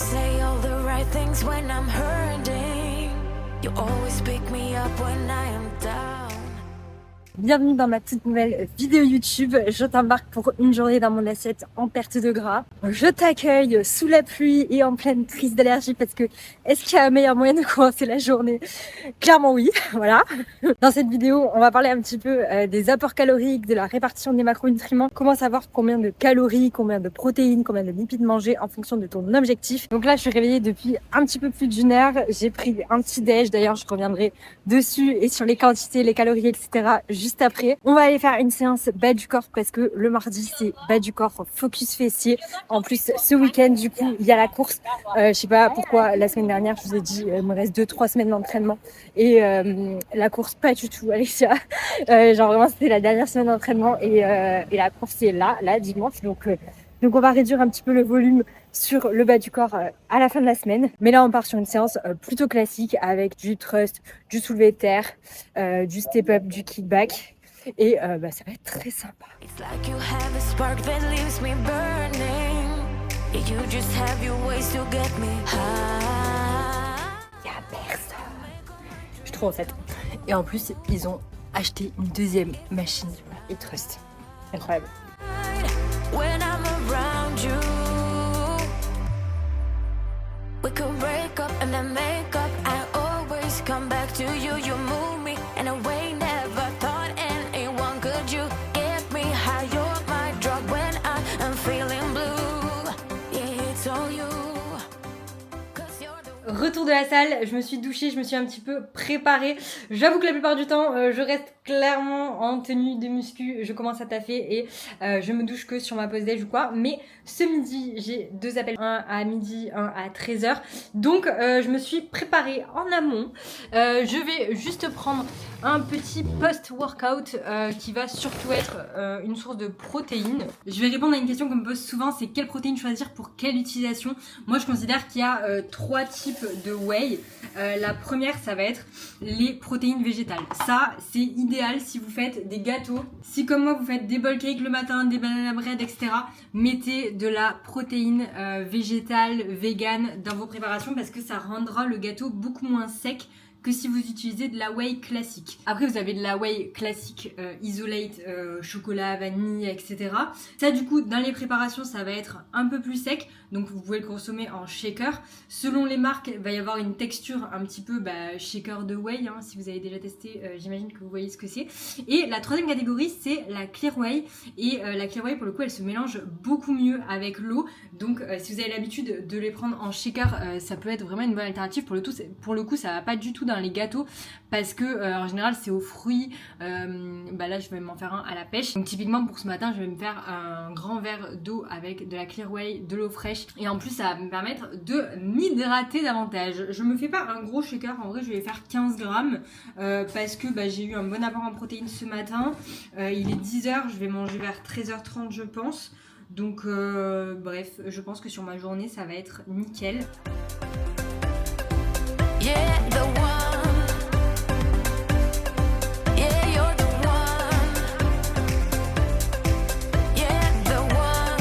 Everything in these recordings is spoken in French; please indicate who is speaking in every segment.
Speaker 1: say all the right things when I'm hurting. You always pick me up when I am down.
Speaker 2: Bienvenue dans ma toute nouvelle vidéo YouTube. Je t'embarque pour une journée dans mon assiette en perte de gras. Je t'accueille sous la pluie et en pleine crise d'allergie parce que est-ce qu'il y a un meilleur moyen de commencer la journée? Clairement oui, voilà. Dans cette vidéo, on va parler un petit peu des apports caloriques, de la répartition des macronutriments, comment savoir combien de calories, combien de protéines, combien de lipides manger en fonction de ton objectif. Donc là, je suis réveillée depuis un petit peu plus d'une heure. J'ai pris un petit déj, d'ailleurs je reviendrai dessus et sur les quantités, les calories, etc. juste après. On va aller faire une séance bas du corps parce que le mardi c'est bas du corps focus fessier. En plus ce week-end du coup il y a la course. Je sais pas pourquoi la semaine dernière je vous ai dit il me reste 2-3 semaines d'entraînement et la course pas du tout Alexia. Genre vraiment c'était la dernière semaine d'entraînement et la course est là dimanche donc on va réduire un petit peu le volume sur le bas du corps à la fin de la semaine. Mais là, on part sur une séance plutôt classique avec du thrust, du soulevé de terre, du step-up, du kickback. Et ça va être très sympa.
Speaker 1: It's like you have a spark that leaves me burning. Yeah, you just have your ways to get me high.
Speaker 2: Il y a personne. Je suis trop en fait. Et en plus, ils ont acheté une deuxième machine et thrust. Incroyable.
Speaker 1: When I'm around you, we could break up and then make up. I always come back to you. You move me in a way never thought anyone could. You get me high. You're my drug when I am feeling blue. Yeah, it's all you. 'Cause you're the
Speaker 2: Retour de la salle, je me suis douchée, je me suis un petit peu préparée. J'avoue que la plupart du temps, je reste clairement en tenue de muscu, je commence à taffer et je me douche que sur ma pause déj ou quoi. Mais ce midi, j'ai 2 appels, un à midi, un à 13h. Donc je me suis préparée en amont. Je vais juste prendre un petit post-workout qui va surtout être une source de protéines. Je vais répondre à une question qu'on me pose souvent, c'est quelle protéine choisir pour quelle utilisation. Moi je considère qu'il y a 3 types de whey. La première, ça va être les protéines végétales. Ça, c'est idéal si vous faites des gâteaux. Si comme moi, vous faites des bowl cakes le matin, des banana bread, etc. Mettez de la protéine végétale, vegan dans vos préparations parce que ça rendra le gâteau beaucoup moins sec que si vous utilisez de la whey classique. Après vous avez de la whey classique isolate, chocolat, vanille, etc. Ça du coup dans les préparations ça va être un peu plus sec, donc vous pouvez le consommer en shaker. Selon les marques il va y avoir une texture un petit peu shaker de whey, hein, si vous avez déjà testé j'imagine que vous voyez ce que c'est. Et la troisième catégorie c'est la clear whey, et la clear whey pour le coup elle se mélange beaucoup mieux avec l'eau, donc si vous avez l'habitude de les prendre en shaker ça peut être vraiment une bonne alternative. Pour le coup ça va pas du tout dans les gâteaux parce que en général c'est aux fruits. Là je vais m'en faire un à la pêche, donc typiquement pour ce matin je vais me faire un grand verre d'eau avec de la clear whey, de l'eau fraîche, et en plus ça va me permettre de m'hydrater davantage. Je me fais pas un gros shaker, en vrai je vais faire 15 grammes parce que j'ai eu un bon apport en protéines ce matin. Il est 10h, je vais manger vers 13h30 je pense, donc bref je pense que sur ma journée ça va être nickel.
Speaker 1: yeah, the one. Yeah, you're the one. Yeah, the one.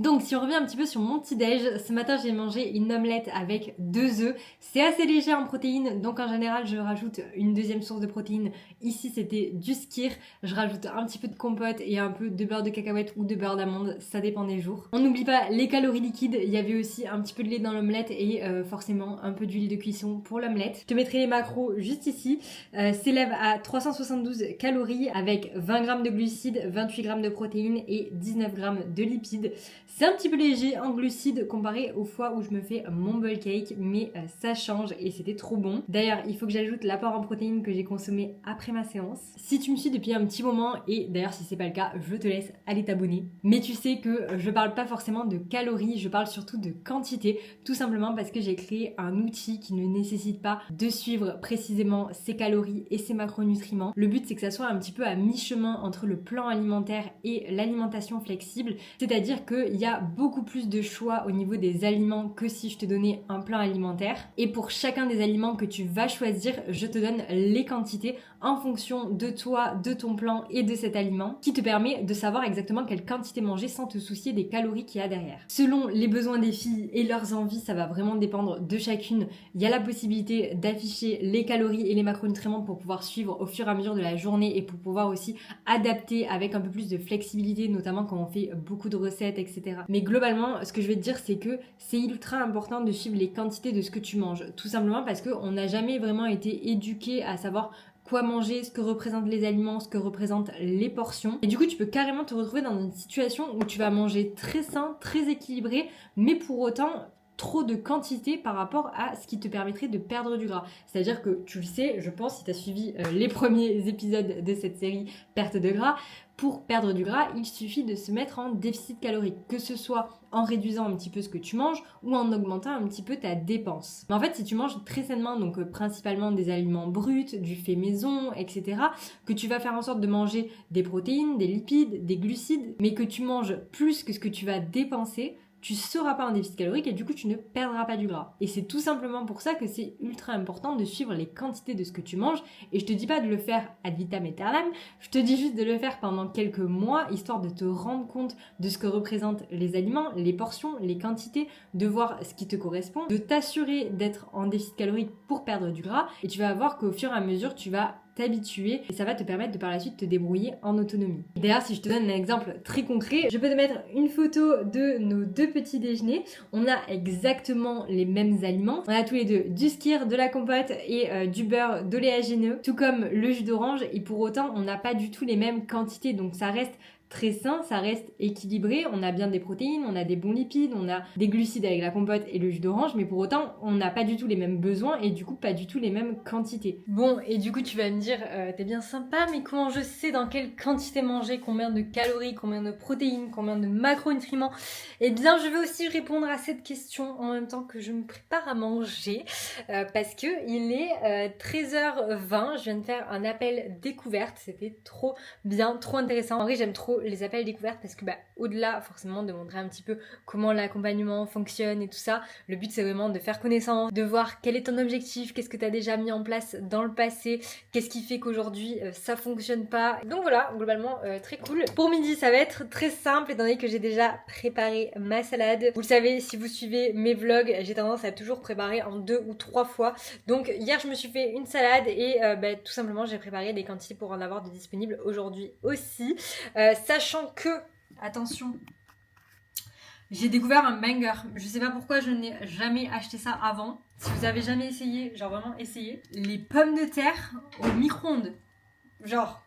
Speaker 2: Donc si on revient un petit peu sur mon petit déj, ce matin j'ai mangé une omelette avec 2 œufs. C'est assez léger en protéines, donc en général je rajoute une deuxième source de protéines. Ici c'était du skyr, je rajoute un petit peu de compote et un peu de beurre de cacahuète ou de beurre d'amande, ça dépend des jours. On n'oublie pas les calories liquides, il y avait aussi un petit peu de lait dans l'omelette et forcément un peu d'huile de cuisson pour l'omelette. Je te mettrai les macros juste ici. S'élève à 372 calories avec 20 g de glucides, 28 g de protéines et 19 g de lipides. C'est un petit peu léger en glucides comparé aux fois où je me fais mon bowl cake, mais ça change et c'était trop bon. D'ailleurs, il faut que j'ajoute l'apport en protéines que j'ai consommé après ma séance. Si tu me suis depuis un petit moment, et d'ailleurs si c'est pas le cas, je te laisse aller t'abonner. Mais tu sais que je parle pas forcément de calories, je parle surtout de quantité, tout simplement parce que j'ai créé un outil qui ne nécessite pas de suivre précisément ses calories et ses macronutriments. Le but c'est que ça soit un petit peu à mi-chemin entre le plan alimentaire et l'alimentation flexible, c'est-à-dire qu'il y y a beaucoup plus de choix au niveau des aliments que si je te donnais un plan alimentaire. Et pour chacun des aliments que tu vas choisir, je te donne les quantités en fonction de toi, de ton plan et de cet aliment, qui te permet de savoir exactement quelle quantité manger sans te soucier des calories qu'il y a derrière. Selon les besoins des filles et leurs envies, ça va vraiment dépendre de chacune. Il y a la possibilité d'afficher les calories et les macronutriments pour pouvoir suivre au fur et à mesure de la journée et pour pouvoir aussi adapter avec un peu plus de flexibilité, notamment quand on fait beaucoup de recettes, etc. Mais globalement, ce que je vais te dire, c'est que c'est ultra important de suivre les quantités de ce que tu manges. Tout simplement parce qu'on n'a jamais vraiment été éduqué à savoir quoi manger, ce que représentent les aliments, ce que représentent les portions. Et du coup, tu peux carrément te retrouver dans une situation où tu vas manger très sain, très équilibré, mais pour autant trop de quantité par rapport à ce qui te permettrait de perdre du gras. C'est-à-dire que tu le sais, je pense, si tu as suivi les premiers épisodes de cette série perte de gras, pour perdre du gras, il suffit de se mettre en déficit calorique, que ce soit en réduisant un petit peu ce que tu manges ou en augmentant un petit peu ta dépense. Mais en fait, si tu manges très sainement, donc principalement des aliments bruts, du fait maison, etc., que tu vas faire en sorte de manger des protéines, des lipides, des glucides, mais que tu manges plus que ce que tu vas dépenser, tu ne seras pas en déficit calorique et du coup tu ne perdras pas du gras. Et c'est tout simplement pour ça que c'est ultra important de suivre les quantités de ce que tu manges. Et je te dis pas de le faire ad vitam aeternam, je te dis juste de le faire pendant quelques mois, histoire de te rendre compte de ce que représentent les aliments, les portions, les quantités, de voir ce qui te correspond, de t'assurer d'être en déficit calorique pour perdre du gras. Et tu vas voir qu'au fur et à mesure, tu vas t'habituer et ça va te permettre de par la suite te débrouiller en autonomie. D'ailleurs, si je te donne un exemple très concret, je peux te mettre une photo de nos deux petits déjeuners. On a exactement les mêmes aliments. On a tous les deux du skyr, de la compote et du beurre d'oléagineux, tout comme le jus d'orange, et pour autant on n'a pas du tout les mêmes quantités, donc ça reste très sain, ça reste équilibré, on a bien des protéines, on a des bons lipides, on a des glucides avec la compote et le jus d'orange, mais pour autant, on n'a pas du tout les mêmes besoins et du coup, pas du tout les mêmes quantités. Bon, et du coup, tu vas me dire, t'es bien sympa, mais comment je sais dans quelle quantité manger, combien de calories, combien de protéines, combien de macronutriments? Eh bien, je vais aussi répondre à cette question en même temps que je me prépare à manger, parce que il est 13h20, je viens de faire un appel découverte, c'était trop bien, trop intéressant. En vrai, j'aime trop les appels découvertes parce que au-delà forcément de montrer un petit peu comment l'accompagnement fonctionne et tout ça, le but c'est vraiment de faire connaissance, de voir quel est ton objectif, qu'est-ce que tu as déjà mis en place dans le passé, qu'est-ce qui fait qu'aujourd'hui ça fonctionne pas. Donc voilà, globalement très cool. Pour midi ça va être très simple étant donné que j'ai déjà préparé ma salade. Vous le savez, si vous suivez mes vlogs, j'ai tendance à toujours préparer en 2 ou 3 fois. Donc hier je me suis fait une salade et tout simplement j'ai préparé des quantités pour en avoir de disponibles aujourd'hui aussi. Sachant que, attention, j'ai découvert un banger. Je sais pas pourquoi je n'ai jamais acheté ça avant. Si vous avez jamais essayé, genre vraiment essayez. Les pommes de terre au micro-ondes. Genre,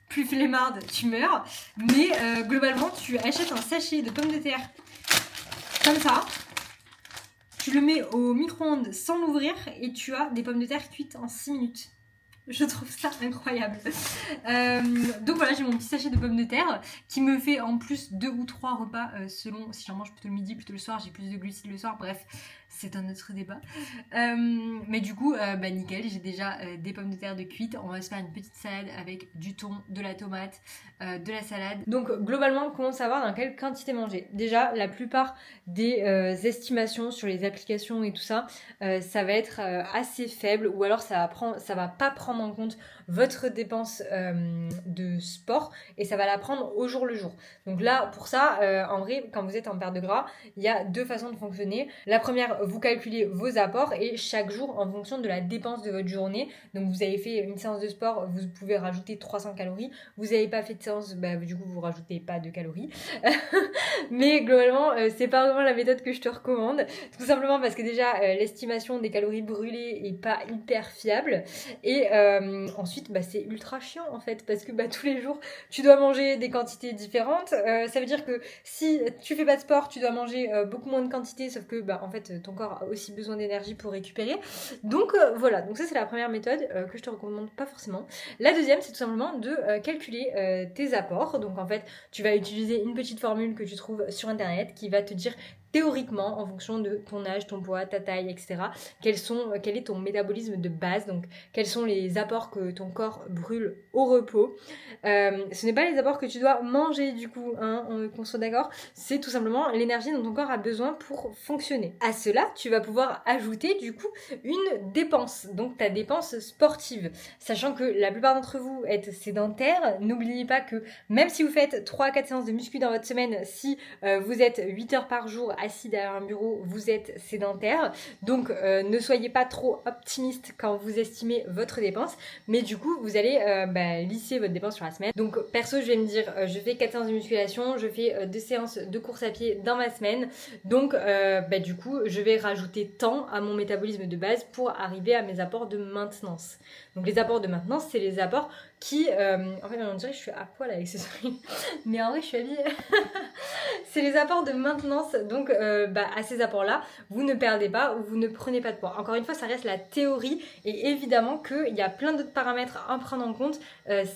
Speaker 2: plus flemmarde, tu meurs. Mais globalement, tu achètes un sachet de pommes de terre comme ça. Tu le mets au micro-ondes sans l'ouvrir et tu as des pommes de terre cuites en 6 minutes. Je trouve ça incroyable. Donc voilà, j'ai mon petit sachet de pommes de terre qui me fait en plus 2 ou 3 repas selon si j'en mange plutôt le midi, plutôt le soir, j'ai plus de glucides le soir, bref, c'est un autre débat. Mais du coup, nickel, j'ai déjà des pommes de terre de cuite. On va se faire une petite salade avec du thon, de la tomate, de la salade. Donc globalement, comment savoir dans quelle quantité manger? Déjà, la plupart des estimations sur les applications et tout ça, ça va être assez faible ou alors ça va pas prendre en compte votre dépense de sport et ça va la prendre au jour le jour. Donc là, pour ça, en vrai, quand vous êtes en perte de gras, il y a 2 façons de fonctionner. La première, vous calculez vos apports et chaque jour, en fonction de la dépense de votre journée, donc vous avez fait une séance de sport, vous pouvez rajouter 300 calories. Vous n'avez pas fait de séance, du coup, vous rajoutez pas de calories. Mais globalement, c'est pas vraiment la méthode que je te recommande. Tout simplement parce que déjà, l'estimation des calories brûlées est pas hyper fiable. Et ensuite, c'est ultra chiant en fait parce que tous les jours tu dois manger des quantités différentes. Ça veut dire que si tu fais pas de sport, tu dois manger beaucoup moins de quantité, sauf que en fait ton corps a aussi besoin d'énergie pour récupérer. Donc voilà, donc ça c'est la première méthode que je te recommande pas forcément. La deuxième, c'est tout simplement de calculer tes apports. Donc en fait, tu vas utiliser une petite formule que tu trouves sur internet qui va te dire théoriquement, en fonction de ton âge, ton poids, ta taille, etc., quel est ton métabolisme de base, donc quels sont les apports que ton corps brûle au repos. Ce n'est pas les apports que tu dois manger du coup, qu'on soit d'accord, c'est tout simplement l'énergie dont ton corps a besoin pour fonctionner. À cela, tu vas pouvoir ajouter du coup une dépense, donc ta dépense sportive. Sachant que la plupart d'entre vous êtes sédentaires, n'oubliez pas que même si vous faites 3 à 4 séances de muscu dans votre semaine, si vous êtes 8 heures par jour assis derrière un bureau, vous êtes sédentaire. Donc ne soyez pas trop optimiste quand vous estimez votre dépense, mais du coup vous allez lisser votre dépense sur la semaine. Donc perso, je vais me dire, je fais 4 séances de musculation, je fais 2 séances de course à pied dans ma semaine, donc du coup je vais rajouter tant à mon métabolisme de base pour arriver à mes apports de maintenance. Donc les apports de maintenance, c'est les apports qui, en fait on dirait que je suis à poil avec ce truc, mais en vrai je suis habillée. C'est les apports de maintenance, donc à ces apports-là, vous ne perdez pas ou vous ne prenez pas de poids. Encore une fois, ça reste la théorie et évidemment qu'il y a plein d'autres paramètres à prendre en compte,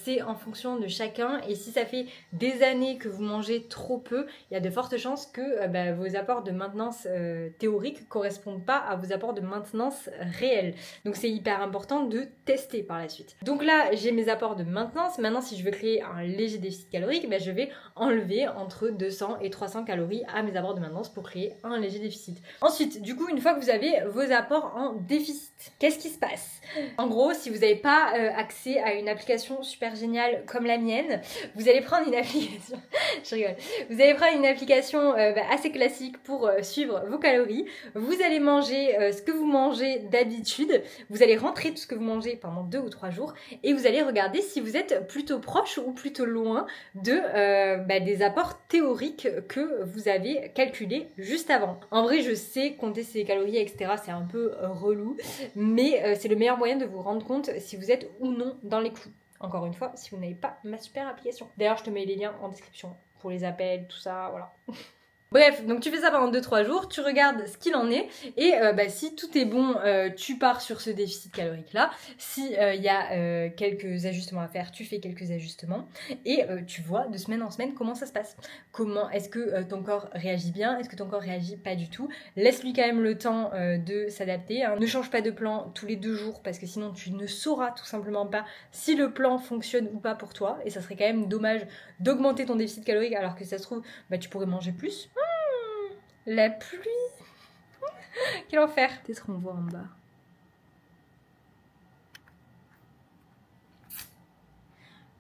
Speaker 2: c'est en fonction de chacun et si ça fait des années que vous mangez trop peu, il y a de fortes chances que vos apports de maintenance théoriques correspondent pas à vos apports de maintenance réels. Donc c'est hyper important de tester par la suite. Donc là, j'ai mes apports de maintenance. Maintenant, si je veux créer un léger déficit calorique, je vais enlever entre 200 et 300 calories à mes apports de maintenance pour créer un léger déficit. Ensuite, du coup, une fois que vous avez vos apports en déficit, qu'est-ce qui se passe? En gros, si vous n'avez pas accès à une application super géniale comme la mienne, vous allez prendre une application, je rigole, vous allez prendre une application assez classique pour suivre vos calories, vous allez manger ce que vous mangez d'habitude, vous allez rentrer tout ce que vous mangez pendant 2 ou 3 jours et vous allez regarder si vous êtes plutôt proche ou plutôt loin de des apports théoriques que vous avez calculés juste avant. En vrai, je sais compter ses calories, etc. c'est un peu relou, mais c'est le meilleur moyen de vous rendre compte si vous êtes ou non dans les clous. Encore une fois, si vous n'avez pas ma super application. D'ailleurs, je te mets les liens en description pour les appels, tout ça, voilà. Bref, donc tu fais ça pendant 2-3 jours, tu regardes ce qu'il en est et si tout est bon, tu pars sur ce déficit calorique là. Si y a quelques ajustements à faire, tu fais quelques ajustements et tu vois de semaine en semaine comment ça se passe. Comment est-ce que ton corps réagit bien, est-ce que ton corps réagit pas du tout. Laisse-lui quand même le temps de s'adapter, hein. Ne change pas de plan tous les 2 jours parce que sinon tu ne sauras tout simplement pas si le plan fonctionne ou pas pour toi et ça serait quand même dommage d'augmenter ton déficit calorique alors que ça se trouve tu pourrais manger plus. La pluie. Quel enfer. Peut-être on voit en bas.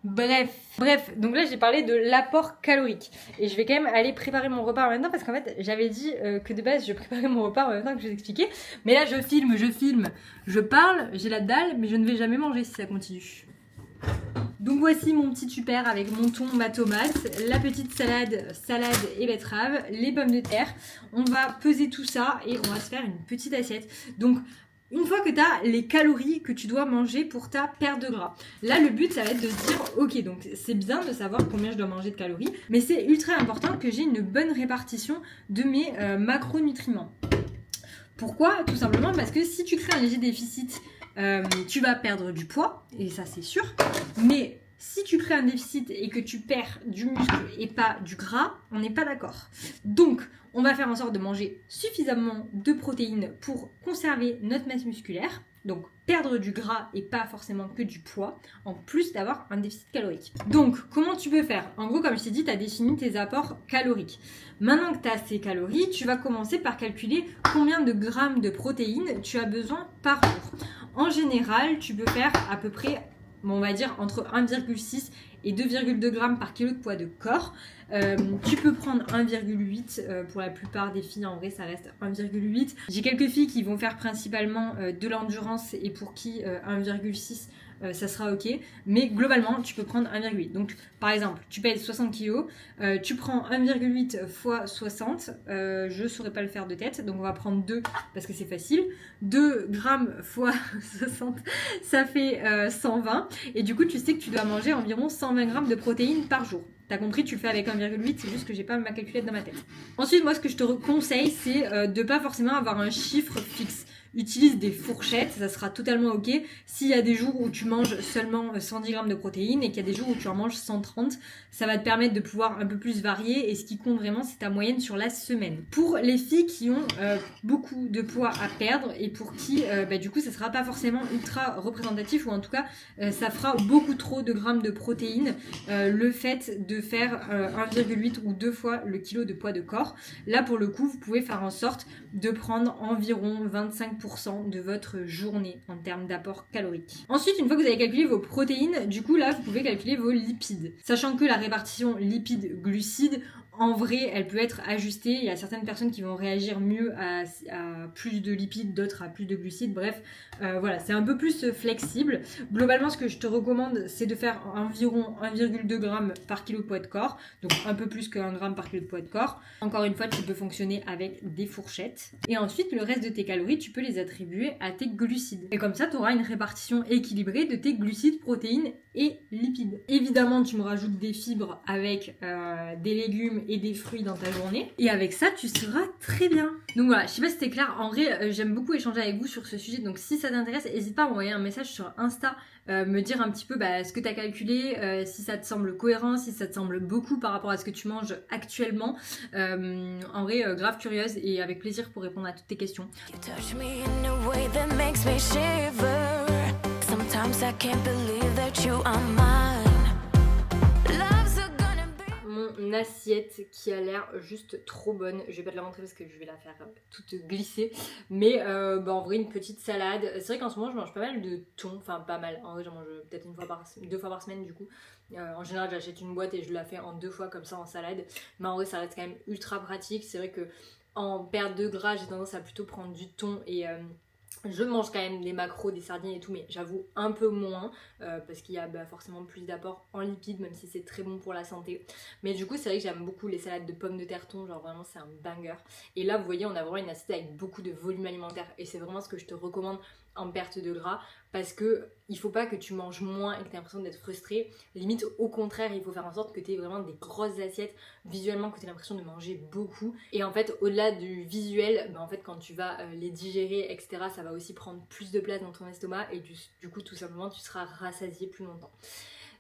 Speaker 2: Bref, donc là j'ai parlé de l'apport calorique et je vais quand même aller préparer mon repas en même temps parce qu'en fait j'avais dit que de base je préparais mon repas en même temps que je vous expliquais, mais là je filme, je parle, j'ai la dalle mais je ne vais jamais manger si ça continue. Donc voici mon petit super avec mon thon, ma tomate, la petite salade et betterave, les pommes de terre. On va peser tout ça et on va se faire une petite assiette. Donc une fois que tu as les calories que tu dois manger pour ta perte de gras, là le but ça va être de se dire ok, donc c'est bien de savoir combien je dois manger de calories, mais c'est ultra important que j'ai une bonne répartition de mes macronutriments. Pourquoi? Tout simplement parce que si tu crées un léger déficit, tu vas perdre du poids, et ça c'est sûr, mais si tu crées un déficit et que tu perds du muscle et pas du gras, on n'est pas d'accord. Donc, on va faire en sorte de manger suffisamment de protéines pour conserver notre masse musculaire, donc perdre du gras et pas forcément que du poids, en plus d'avoir un déficit calorique. Donc, comment tu peux faire? En gros, comme je t'ai dit, tu as défini tes apports caloriques. Maintenant que tu as ces calories, tu vas commencer par calculer combien de grammes de protéines tu as besoin par jour. En général, tu peux faire à peu près, on va dire, entre 1,6 et 2,2 grammes par kilo de poids de corps. Tu peux prendre 1,8 pour la plupart des filles, en vrai ça reste 1,8. J'ai quelques filles qui vont faire principalement de l'endurance et pour qui 1,6 ça sera ok, mais globalement tu peux prendre 1,8. Donc par exemple tu pèses 60 kg, tu prends 1,8 fois 60, je saurais pas le faire de tête, donc on va prendre 2 parce que c'est facile. 2 grammes fois 60 ça fait 120 et du coup tu sais que tu dois manger environ 120 grammes de protéines par jour. T'as compris, tu le fais avec 1,8, c'est juste que j'ai pas ma calculette dans ma tête. Ensuite, moi, ce que je te conseille, c'est de pas forcément avoir un chiffre fixe. utilise des fourchettes, ça sera totalement ok. S'il y a des jours où tu manges seulement 110 grammes de protéines et qu'il y a des jours où tu en manges 130, ça va te permettre de pouvoir un peu plus varier et ce qui compte vraiment c'est ta moyenne sur la semaine. Pour les filles qui ont beaucoup de poids à perdre et pour qui du coup ça sera pas forcément ultra représentatif ou en tout cas ça fera beaucoup trop de grammes de protéines le fait de faire 1,8 ou 2 fois le kilo de poids de corps. Là pour le coup vous pouvez faire en sorte de prendre environ 25% de votre journée en termes d'apport calorique. Ensuite, une fois que vous avez calculé vos protéines, du coup là vous pouvez calculer vos lipides. Sachant que la répartition lipides-glucides, en vrai, elle peut être ajustée. Il y a certaines personnes qui vont réagir mieux à plus de lipides, d'autres à plus de glucides. Bref, voilà, c'est un peu plus flexible. Globalement, ce que je te recommande, c'est de faire environ 1,2 g par kilo de poids de corps. Donc un peu plus que 1 g par kilo de poids de corps. Encore une fois, tu peux fonctionner avec des fourchettes. Et ensuite, le reste de tes calories, tu peux les attribuer à tes glucides. Et comme ça, tu auras une répartition équilibrée de tes glucides, protéines et lipides. Évidemment, tu me rajoutes des fibres avec des légumes et des fruits dans ta journée. Et avec ça, tu seras très bien. Donc voilà, je sais pas si c'était clair. En vrai, j'aime beaucoup échanger avec vous sur ce sujet. Donc si ça t'intéresse, n'hésite pas à m'envoyer un message sur Insta, me dire un petit peu ce que tu as calculé, si ça te semble cohérent, si ça te semble beaucoup par rapport à ce que tu manges actuellement. En vrai, grave curieuse et avec plaisir pour répondre à toutes tes questions.
Speaker 1: You touch me in a way that makes me shiver. Sometimes I can't believe that you are mine. Love's gonna be...
Speaker 2: Mon assiette qui a l'air juste trop bonne. Je vais pas te la montrer parce que je vais la faire toute glisser. Mais en vrai, une petite salade. C'est vrai qu'en ce moment, je mange pas mal de thon. Enfin, pas mal. En vrai, j'en mange peut-être 2 fois par semaine du coup. En général, j'achète une boîte et je la fais en 2 fois comme ça en salade. Mais en vrai, ça reste quand même ultra pratique. C'est vrai que en perte de gras, j'ai tendance à plutôt prendre du thon et... je mange quand même des macros, des sardines et tout, mais j'avoue un peu moins parce qu'il y a forcément plus d'apport en lipides, même si c'est très bon pour la santé. Mais du coup, c'est vrai que j'aime beaucoup les salades de pommes de terre thon, genre vraiment c'est un banger. Et là, vous voyez, on a vraiment une assiette avec beaucoup de volume alimentaire et c'est vraiment ce que je te recommande en perte de gras parce que il faut pas que tu manges moins et que tu aies l'impression d'être frustré. Limite, au contraire, il faut faire en sorte que tu aies vraiment des grosses assiettes visuellement, que tu aies l'impression de manger beaucoup. Et en fait, au-delà du visuel, en fait, quand tu vas les digérer, etc., ça va aussi prendre plus de place dans ton estomac et du coup, tout simplement, tu seras rassasié plus longtemps.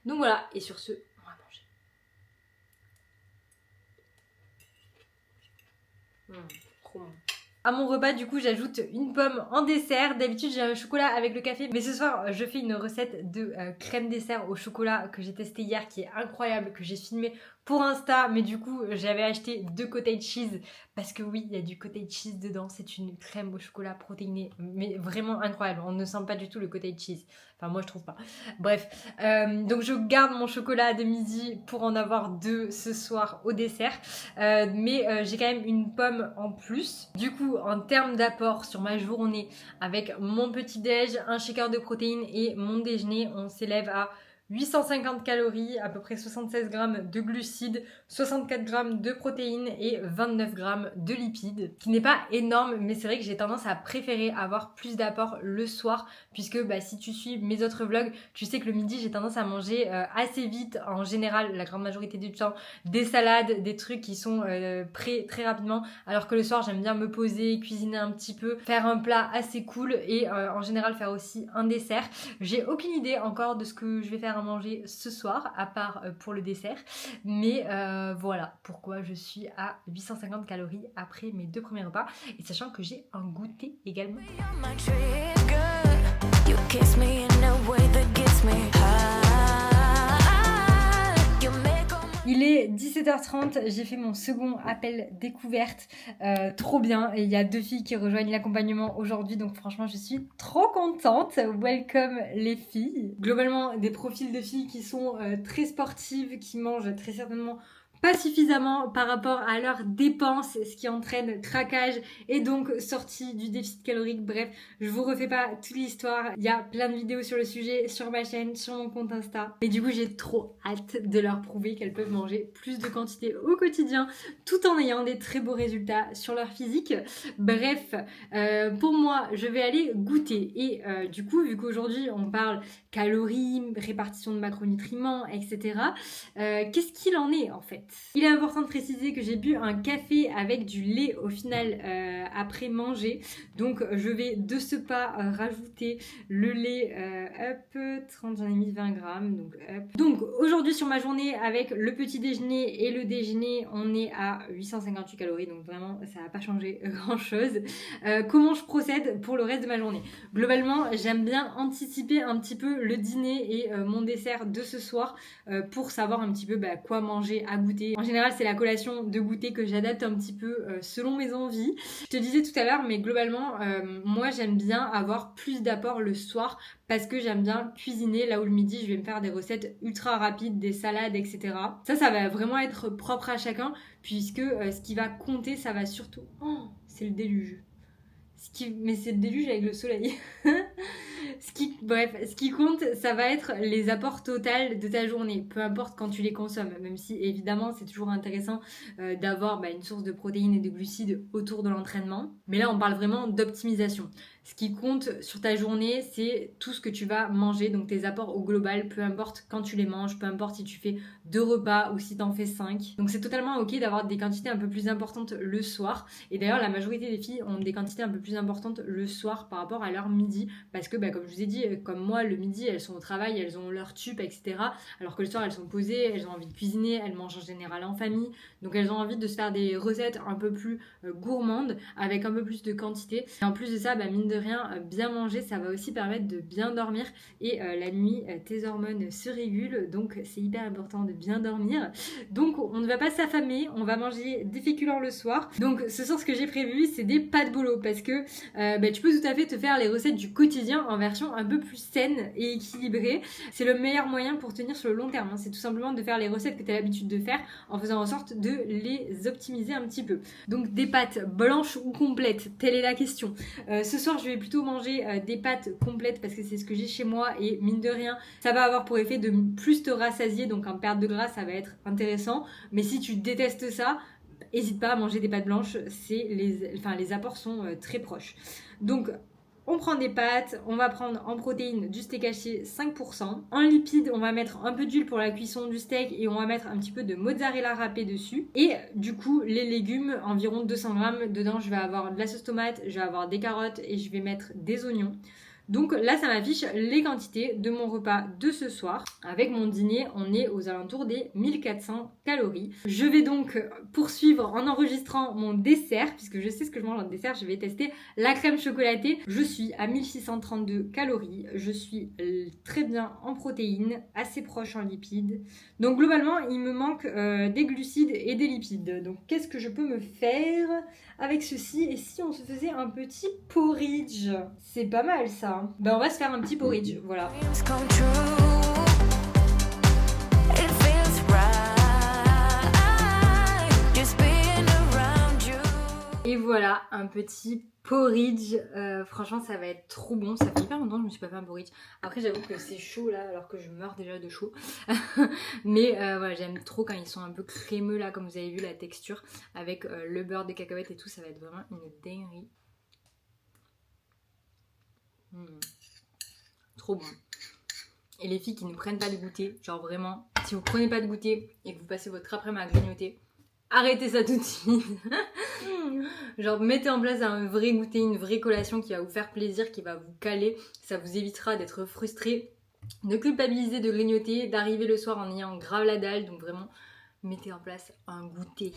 Speaker 2: Donc voilà, et sur ce, on va manger. Trop bon. À mon repas, du coup, j'ajoute une pomme en dessert. D'habitude, j'ai un chocolat avec le café. Mais ce soir, je fais une recette de crème dessert au chocolat que j'ai testé hier, qui est incroyable, que j'ai filmé pour Insta. Mais du coup, j'avais acheté 2 cottage cheese. Parce que oui, il y a du cottage cheese dedans. C'est une crème au chocolat protéinée. Mais vraiment incroyable. On ne sent pas du tout le cottage cheese. Enfin, moi, je trouve pas. Bref. Donc, je garde mon chocolat de midi pour en avoir 2 ce soir au dessert. Mais j'ai quand même une pomme en plus. Du coup, en termes d'apport sur ma journée, avec mon petit déj, un shaker de protéines et mon déjeuner, on s'élève à 850 calories, à peu près 76 grammes de glucides, 64 grammes de protéines et 29 grammes de lipides, qui n'est pas énorme, mais c'est vrai que j'ai tendance à préférer avoir plus d'apport le soir, puisque si tu suis mes autres vlogs, tu sais que le midi j'ai tendance à manger assez vite, en général, la grande majorité du temps, des salades, des trucs qui sont prêts très rapidement, alors que le soir j'aime bien me poser, cuisiner un petit peu, faire un plat assez cool et en général faire aussi un dessert. J'ai aucune idée encore de ce que je vais faire à manger ce soir, à part pour le dessert, mais voilà pourquoi je suis à 850 calories après mes 2 premiers repas, et sachant que j'ai un goûter également.
Speaker 1: You're my trigger. You kiss me in a way that gets me high. You make all my...
Speaker 2: Il est 17h30, j'ai fait mon second appel découverte, trop bien, et il y a 2 filles qui rejoignent l'accompagnement aujourd'hui, donc franchement je suis trop contente. Welcome les filles. Globalement des profils de filles qui sont très sportives, qui mangent très certainement pas suffisamment par rapport à leurs dépenses, ce qui entraîne craquage et donc sortie du déficit calorique. Bref, je vous refais pas toute l'histoire, il y a plein de vidéos sur le sujet sur ma chaîne, sur mon compte Insta, et du coup j'ai trop hâte de leur prouver qu'elles peuvent manger plus de quantité au quotidien tout en ayant des très beaux résultats sur leur physique. Bref, pour moi je vais aller goûter, et du coup vu qu'aujourd'hui on parle calories, répartition de macronutriments, etc., qu'est-ce qu'il en est en fait? Il est important de préciser que j'ai bu un café avec du lait au final après manger. Donc je vais de ce pas rajouter le lait 30, j'en ai mis 20 grammes. Donc aujourd'hui sur ma journée avec le petit déjeuner et le déjeuner, on est à 858 calories. Donc vraiment ça n'a pas changé grand chose. Comment je procède pour le reste de ma journée? Globalement, j'aime bien anticiper un petit peu le dîner et mon dessert de ce soir pour savoir un petit peu quoi manger à goûter. En général, c'est la collation de goûter que j'adapte un petit peu selon mes envies. Je te disais tout à l'heure, mais globalement, moi j'aime bien avoir plus d'apports le soir parce que j'aime bien cuisiner. Là où le midi, je vais me faire des recettes ultra rapides, des salades, etc. Ça va vraiment être propre à chacun puisque ce qui va compter, ça va surtout... Oh, c'est le déluge. Mais c'est le déluge avec le soleil. Ce qui compte, ça va être les apports totaux de ta journée, peu importe quand tu les consommes, même si évidemment c'est toujours intéressant d'avoir une source de protéines et de glucides autour de l'entraînement. Mais là on parle vraiment d'optimisation. Ce qui compte sur ta journée, c'est tout ce que tu vas manger, donc tes apports au global, peu importe quand tu les manges, peu importe si tu fais 2 repas ou si tu en fais 5. Donc c'est totalement ok d'avoir des quantités un peu plus importantes le soir. Et d'ailleurs la majorité des filles ont des quantités un peu plus importantes le soir par rapport à leur midi, parce que comme je vous ai dit, comme moi le midi elles sont au travail, elles ont leur tube, etc. Alors que le soir elles sont posées, elles ont envie de cuisiner, elles mangent en général en famille, donc elles ont envie de se faire des recettes un peu plus gourmandes avec un peu plus de quantité. Et en plus de ça, mine de rien, bien manger, ça va aussi permettre de bien dormir. Et la nuit, tes hormones se régulent, donc c'est hyper important de bien dormir. Donc on ne va pas s'affamer, on va manger des féculents le soir. Donc ce soir, ce que j'ai prévu, c'est des pâtes bolo, parce que tu peux tout à fait te faire les recettes du quotidien en version un peu plus saine et équilibrée. C'est le meilleur moyen pour tenir sur le long terme, hein. C'est tout simplement de faire les recettes que tu as l'habitude de faire en faisant en sorte de les optimiser un petit peu. Donc des pâtes blanches ou complètes, telle est la question. Ce soir, je vais plutôt manger des pâtes complètes parce que c'est ce que j'ai chez moi et mine de rien, ça va avoir pour effet de plus te rassasier, donc en perte de gras, ça va être intéressant. Mais si tu détestes ça, n'hésite pas à manger des pâtes blanches, les apports sont très proches. Donc on prend des pâtes, on va prendre en protéines du steak haché 5%. En lipides, on va mettre un peu d'huile pour la cuisson du steak et on va mettre un petit peu de mozzarella râpé dessus. Et du coup, les légumes, environ 200 grammes. Dedans, je vais avoir de la sauce tomate, je vais avoir des carottes et je vais mettre des oignons. Donc là, ça m'affiche les quantités de mon repas de ce soir. Avec mon dîner, on est aux alentours des 1400 calories. Je vais donc poursuivre en enregistrant mon dessert, puisque je sais ce que je mange en dessert. Je vais tester la crème chocolatée. Je suis à 1632 calories. Je suis très bien en protéines, assez proche en lipides. Donc globalement, il me manque des glucides et des lipides. Donc qu'est-ce que je peux me faire avec ceci? Et si on se faisait un petit porridge? C'est pas mal ça. On va se faire un petit porridge, voilà. Et voilà, un petit porridge. Franchement, ça va être trop bon. Ça fait hyper longtemps que je me suis pas fait un porridge. Après, j'avoue que c'est chaud là, alors que je meurs déjà de chaud. Mais voilà, j'aime trop quand ils sont un peu crémeux là, comme vous avez vu la texture, avec le beurre des cacahuètes et tout. Ça va être vraiment une dinguerie. Trop bon. Et les filles qui ne prennent pas de goûter, genre vraiment, si vous prenez pas de goûter et que vous passez votre après-midi à grignoter, arrêtez ça tout de suite. Genre mettez en place un vrai goûter, une vraie collation qui va vous faire plaisir, qui va vous caler. Ça vous évitera d'être frustré, de culpabiliser, de grignoter, d'arriver le soir en ayant grave la dalle. Donc vraiment, mettez en place un goûter.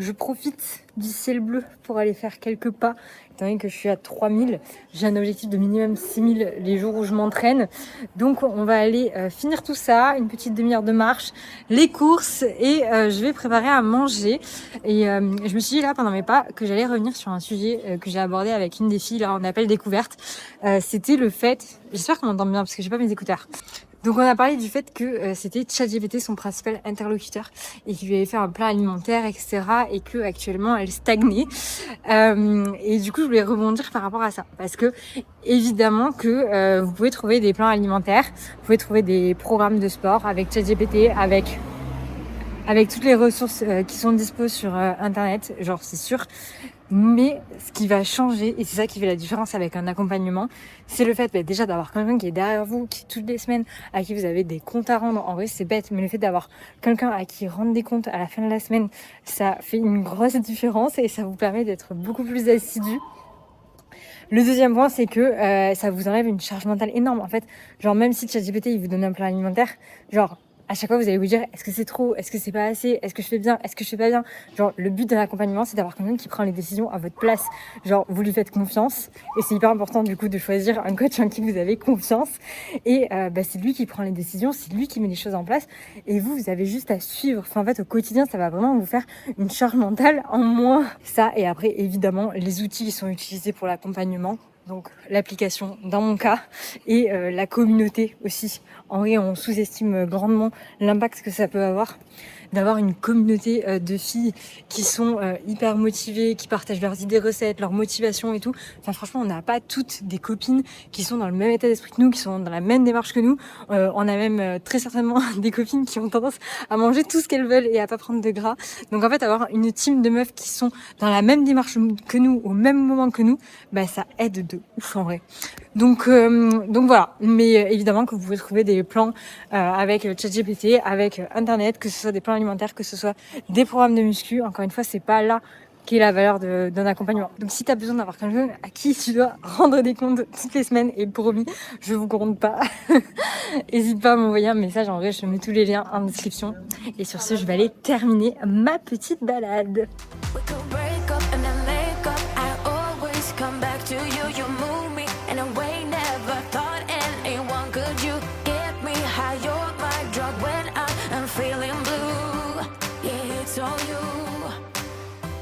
Speaker 2: Je profite du ciel bleu pour aller faire quelques pas, étant donné que je suis à 3000. J'ai un objectif de minimum 6000 les jours où je m'entraîne. Donc on va aller finir tout ça, une petite demi-heure de marche, les courses et je vais préparer à manger. Et je me suis dit là pendant mes pas que j'allais revenir sur un sujet que j'ai abordé avec une des filles là en appel découverte. C'était le fait, j'espère qu'on m'entend bien parce que j'ai pas mes écouteurs. Donc on a parlé du fait que c'était ChatGPT son principal interlocuteur et qu'il lui avait fait un plan alimentaire, etc. et que actuellement elle stagnait. Et du coup je voulais rebondir par rapport à ça parce que évidemment que vous pouvez trouver des plans alimentaires, vous pouvez trouver des programmes de sport avec ChatGPT, avec toutes les ressources qui sont dispo sur internet, genre c'est sûr. Mais ce qui va changer, et c'est ça qui fait la différence avec un accompagnement, c'est le fait déjà d'avoir quelqu'un qui est derrière vous, qui toutes les semaines, à qui vous avez des comptes à rendre. En vrai, c'est bête, mais le fait d'avoir quelqu'un à qui rendre des comptes à la fin de la semaine, ça fait une grosse différence et ça vous permet d'être beaucoup plus assidu. Le deuxième point, c'est que ça vous enlève une charge mentale énorme. En fait, genre même si ChatGPT il vous donne un plan alimentaire, genre à chaque fois vous allez vous dire est-ce que c'est trop, est-ce que c'est pas assez, est-ce que je fais bien, est-ce que je fais pas bien. Genre le but d'un accompagnement, c'est d'avoir quelqu'un qui prend les décisions à votre place. Genre vous lui faites confiance et c'est hyper important du coup de choisir un coach en qui vous avez confiance et c'est lui qui prend les décisions, c'est lui qui met les choses en place et vous avez juste à suivre. Enfin en fait au quotidien ça va vraiment vous faire une charge mentale en moins. Ça et après évidemment les outils qui sont utilisés pour l'accompagnement. Donc l'application dans mon cas et la communauté aussi. En vrai, on sous-estime grandement l'impact que ça peut avoir d'avoir une communauté de filles qui sont hyper motivées, qui partagent leurs idées recettes, leurs motivations et tout. Enfin franchement, on n'a pas toutes des copines qui sont dans le même état d'esprit que nous, qui sont dans la même démarche que nous. On a même très certainement des copines qui ont tendance à manger tout ce qu'elles veulent et à pas prendre de gras. Donc en fait, avoir une team de meufs qui sont dans la même démarche que nous, au même moment que nous, ça aide de ouf en vrai. Donc voilà, mais évidemment que vous pouvez trouver des plans avec ChatGPT, avec Internet, que ce soit des plans alimentaires, que ce soit des programmes de muscu. Encore une fois, c'est pas là qu'est la valeur d'un accompagnement. Donc si tu as besoin d'avoir quelqu'un à qui tu dois rendre des comptes toutes les semaines, et promis, je vous compte pas, n'hésite pas à m'envoyer un message. En vrai, je mets tous les liens en description. Et sur ce, je vais aller terminer ma petite balade.
Speaker 1: We could break up and then make up. I always come back to you. You move me in a way never thought anyone could. You get me high. You're my drug when I'm feeling blue. Yeah, it's all you.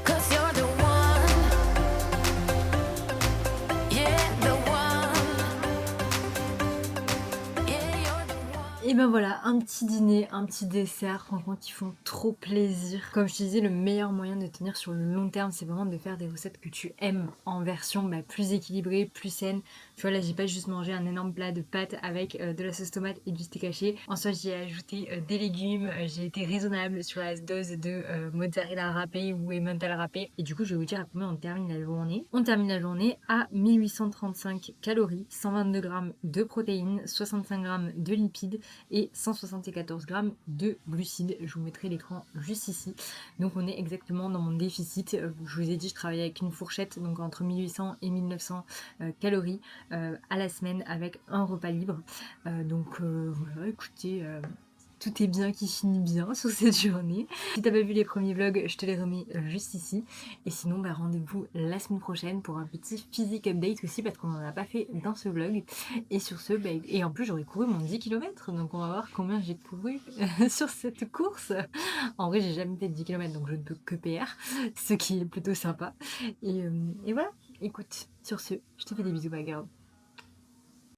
Speaker 1: 'Cause you're the one. Yeah, the one. Yeah, you're the one.
Speaker 2: Et ben voilà, un petit dîner, un petit dessert, franchement qui font trop plaisir. Comme je te disais, le meilleur moyen de tenir sur le long terme, c'est vraiment de faire des recettes que tu aimes en version plus équilibrée, plus saine. Tu vois, là j'ai pas juste mangé un énorme plat de pâtes avec de la sauce tomate et du steak haché. Ensuite j'ai ajouté des légumes, j'ai été raisonnable sur la dose de mozzarella râpé ou emmental râpé. Et du coup je vais vous dire à combien on termine la journée. On termine la journée à 1835 calories, 122 grammes de protéines, 65 grammes de lipides et 174 grammes de glucides. Je vous mettrai l'écran juste ici. Donc on est exactement dans mon déficit. Je vous ai dit, je travaillais avec une fourchette, donc entre 1800 et 1900 calories à la semaine avec un repas libre. Voilà, écoutez... tout est bien qui finit bien sur cette journée. Si t'as pas vu les premiers vlogs, je te les remets juste ici. Et sinon, rendez-vous la semaine prochaine pour un petit physique update aussi parce qu'on en a pas fait dans ce vlog. Et sur ce, et en plus j'aurais couru mon 10 km, donc on va voir combien j'ai couru sur cette course. En vrai, j'ai jamais fait 10 km, donc je ne peux que PR, ce qui est plutôt sympa. Et voilà, écoute, sur ce, je te fais des bisous, ma girl.